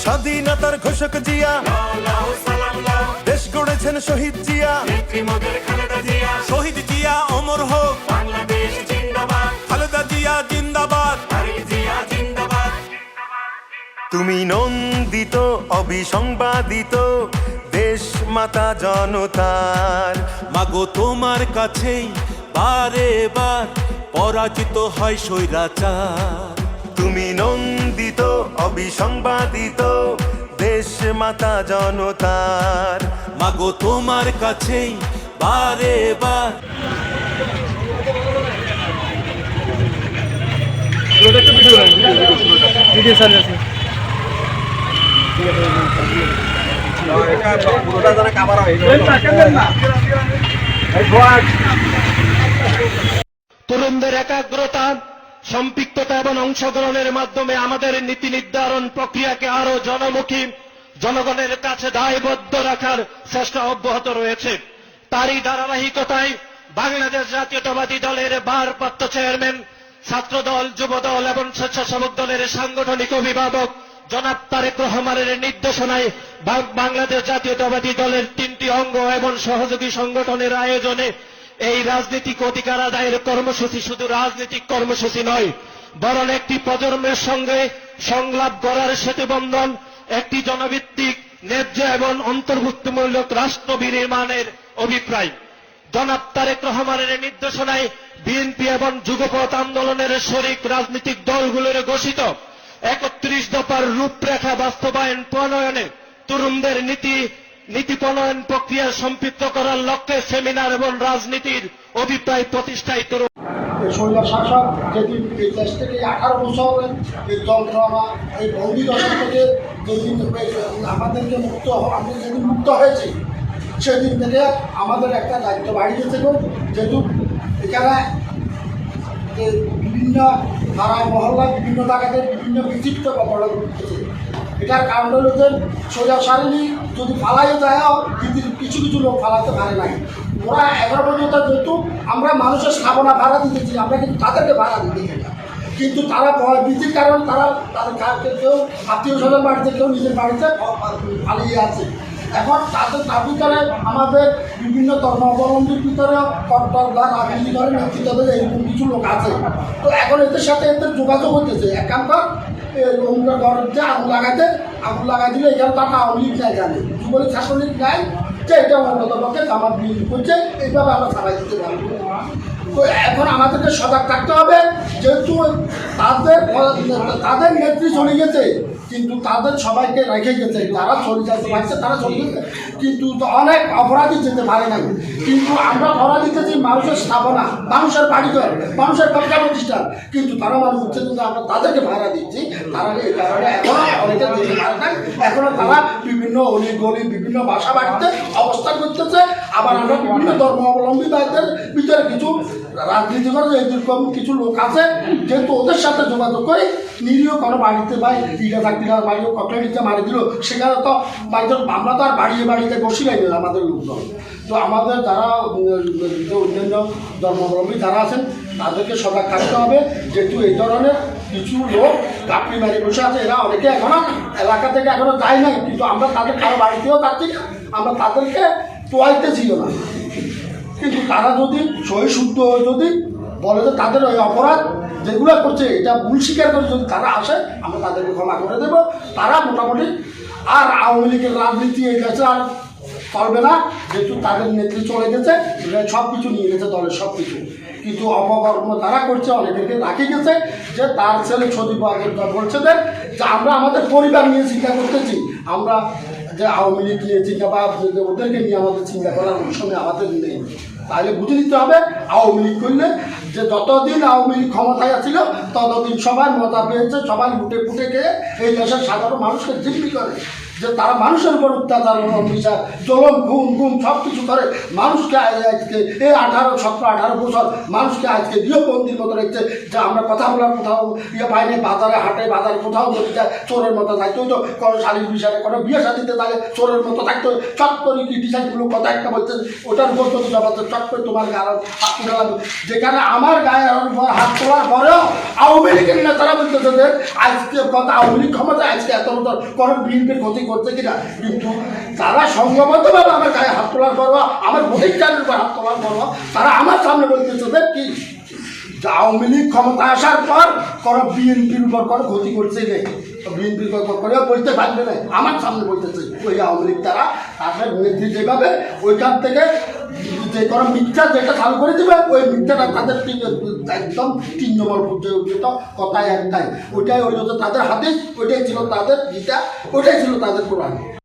স্বাধীনতার ঘোষক জিয়া, দেশ গড়েছেন শহীদ জিয়া, শহীদ জিয়া অমর হোক, খালেদা জিয়া জিন্দাবাদ। তুমি নন্দিত অবিসংবাদিত দেশ মাতা জনতার, মাগো তোমার কাছেই বারে বার পরাজিত হয় স্বৈরাচার। তুমি নন্দিত অবিসংবাদিত দেশ মাতা জনতার, মাগো তোমার কাছেই বারে বার। তরুণদের একাগ্রতা, সম্পৃক্ততা এবং অংশগ্রহণের মাধ্যমে আমাদের নীতি নির্ধারণ প্রক্রিয়াকে আরো জনমুখী, জনগণের কাছে দায়বদ্ধ রাখার চেষ্টা অব্যাহত রয়েছে। তারই ধারাবাহিকতায় বাংলাদেশ জাতীয়তাবাদী দলের ভারপ্রাপ্ত চেয়ারম্যান, ছাত্রদল, যুবদল এবং স্বেচ্ছাসেবক দলের সাংগঠনিক অভিভাবক জনাব তারেক রহমানের নির্দেশনায় বাংলাদেশ জাতীয়তাবাদী দলের 3টি অঙ্গ এবং সহযোগী সংগঠনের আয়োজনে এই রাজনৈতিক অধিকার আদায়ের কর্মসূচি শুধু রাজনৈতিক কর্মসূচি নয়, বরং একটি প্রজন্মের সঙ্গে সংলাপ গড়ার সেতুবন্ধন, একটি জনভিত্তিক ন্যায্য এবং অন্তর্ভুক্তমূলক রাষ্ট্র বিনির্মাণের অভিপ্রায়। জনাব তারেক রহমানের নির্দেশনায় বিএনপি এবং যুগপথ আন্দোলনের শরিক রাজনৈতিক দলগুলোর ঘোষিত 31 দফার রূপরেখা বাস্তবায়ন প্রণয়নে তরুণদের নীতি প্রণয়ন প্রক্রিয়া সম্পৃক্ত করার লক্ষ্যে সেমিনার এবং রাজনীতির অভিপ্রায় প্রতিষ্ঠায় স্বৈরাচার শাসক যেদিন এই দেশ থেকে 18 বছর এই যন্ত্রণা, এই বন্দি দশা থেকে যেদিন আমাদেরকে আমরা যেদিন মুক্ত হয়েছি, সেদিন থেকে আমাদের একটা দায়িত্ব বাড়ি গেছে। যেহেতু এখানে বিভিন্ন পাড়ায় মহল্লায় বিভিন্ন জায়গাতে বিভিন্ন বিচিত্র ঘটনা ঘটতেছে। এটার কারণ হলো যে স্বৈরাচারী যদি ফালাইও যায়, কিছু কিছু লোক ফালাতে পারে নাই। ওরা 11 পর্যন্ত যেহেতু আমরা মানুষের স্থাপনা ভাড়া দিতেছি, আমরা কিন্তু তাদেরকে ভাড়া দিতেছি না, কিন্তু তারা ভীতির কারণ তাদের কেউ আত্মীয় স্বজন বাড়িতে, কেউ নিজের বাড়িতে পালিয়ে আছে। এখন তার ভিতরে আমাদের বিভিন্ন ধর্মাবলম্বীর ভিতরে কর্তব্য রাজনীতি করে নেতৃত্ব দেবে এরকম কিছু লোক আছে। তো এখন এদের সাথে এদের যোগাযোগ হতেছে। একান্ত অমুকের ঘরের যে আগুন লাগাই দিলে এখানে তার আওয়ামী লীগ নাই, জানে যুবলীগ ছাত্রলীগ নাই, যে এটা অন্তত পক্ষে জামাত বিএনপি করছে, এইভাবে আমরা ছাড়াই দিতে পারবো। তো এখন আমাদেরকে সজাগ থাকতে হবে, যেহেতু তাদের নেত্রী চলে গেছে, কিন্তু তাদের সবাইকে রেখে গেছে, যারা চলে যেতে পারছে তারা চলে গেছে, কিন্তু অনেক অপরাধী যেতে পারে নাই। কিন্তু আমরা ধরা দিতেছি মানুষের স্থাপনা, মানুষের বাড়িঘর, মানুষের ব্যবসা প্রতিষ্ঠান, কিন্তু তারা মানুষ হচ্ছে, কিন্তু আমরা তাদেরকে ভাড়া দিচ্ছি। তারা এই কারণে এখনো অনেকে যেতে পারে নাই, এখনো তারা বিভিন্ন অলি গলি বিভিন্ন বাসা বাড়িতে অবস্থান করতেছে। আবার আমরা বিভিন্ন ধর্মাবলম্বী ভাইদের ভিতরে কিছু রাজনীতি করে এরকম কিছু লোক আছে, যেহেতু ওদের সাথে যোগাযোগ করে নিরীহ কোনো বাড়িতে ভাই ইটা থাকতে বাড়িও কত নিচে মারি দিল, সেখানে তো বাড়িতে আমরা তো আর বাড়িতে বসি নাই আমাদের লোকজন। তো আমাদের যারা অন্যান্য ধর্মাবলম্বী যারা আছেন তাদেরকে সজাগ থাকতে হবে, যেহেতু এই ধরনের কিছু লোক গাপড়ি মারি বসে আছে। এরা অনেকে এখনো এলাকা থেকে এখনো যায় নাই, কিন্তু আমরা তাদের কারো বাড়িতেও যাচ্ছি না, আমরা তাদেরকে তোয়াইতেছিল না। কিন্তু তারা যদি সহি শুদ্ধ যদি বলে যে তাদের ওই অপরাধ যেগুলো করছে এটা ভুল স্বীকার করে যদি তারা আসে, আমরা তাদেরকে ক্ষমা করে দেবো। তারা মোটামুটি আর আওয়ামী লীগের রাজনীতি এই কাছে আর পারবে না, যেহেতু তাদের নেত্রী চলে গেছে, সব কিছু নিয়ে গেছে দলের সব কিছু। কিন্তু অপকর্ম তারা করছে, অনেকে রাখে গেছে, যে তার ছেলে সজীব বলছে যে আমরা আমাদের পরিবার নিয়ে চিন্তা করতেছি, আমরা যে আওয়ামী লীগ নিয়ে চিন্তা বা ওদেরকে নিয়ে আমাদের চিন্তা করার সময় আমাদের নেই। তাহলে বুঝে নিতে হবে আওয়ামী লীগ করলে যে যতদিন আওয়ামী লীগ ক্ষমতায় ছিল ততদিন সবাই মজা পেয়েছে, সবাই লুটে ফুটে খেয়ে এই দেশের সাধারণ মানুষকে জিম্মি করে, যে তারা মানুষের উপর অত্যাচার বিচার জলম খুন গুম সব কিছু করে মানুষকে আজকে এই 17-18 বছর মানুষকে আজকে গৃহবন্দির মতো রেখেছে যে আমরা কথা বলার কোথাও পাইনি, বাজারে হাটে বাজারে কোথাও যদি যায় চোরের মতো থাকতো, তো কোনো শালীর বিষয়ে কোনো বিয়ে শাদিতে তাহলে চোরের মতো থাকতো, চট করে ক্রিটিসাইজগুলো কথা একটা বলছে ওটার উপর যদি জবাব চট করে তোমার গায়ে হাত তুলে লাগবে, যেখানে আমার গায়ে হাত তোলার পরেও আওয়ামী লীগের নেতারা বলতেছে যে আজকে কথা আওয়ামী লীগ ক্ষমতা আজকে এত মতো কোনো বিএনপির ক্ষতি করছে কিনা, কিন্তু তারা সংঘবদ্ধভাবে আমার গায়ে হাত তোলার পর আমার প্রতিষ্ঠানের উপর হাত তোলার পর তারা আমার সামনে বলতেছে যে কি যে আওয়ামী লীগ ক্ষমতা আসার পর কোনো বিএনপির উপর কোনো ক্ষতি করছে নেই, বিএনপির করে বলতে পারবে না, আমার সামনে বলতেছে ওই আওয়ামী লীগ তারা তাদের নেত্রী যেভাবে ওইখান থেকে যে কোনো মিথ্যা যেটা চালু করে দেবে ওই মিথ্যাটা তাদের একদম 3 নম্বর পর্যায়ে উঠত কথাই একটাই, ওইটাই ওই তাদের হাদিস, ওইটাই ছিল তাদের গীতা, ওইটাই ছিল তাদের কোরআন।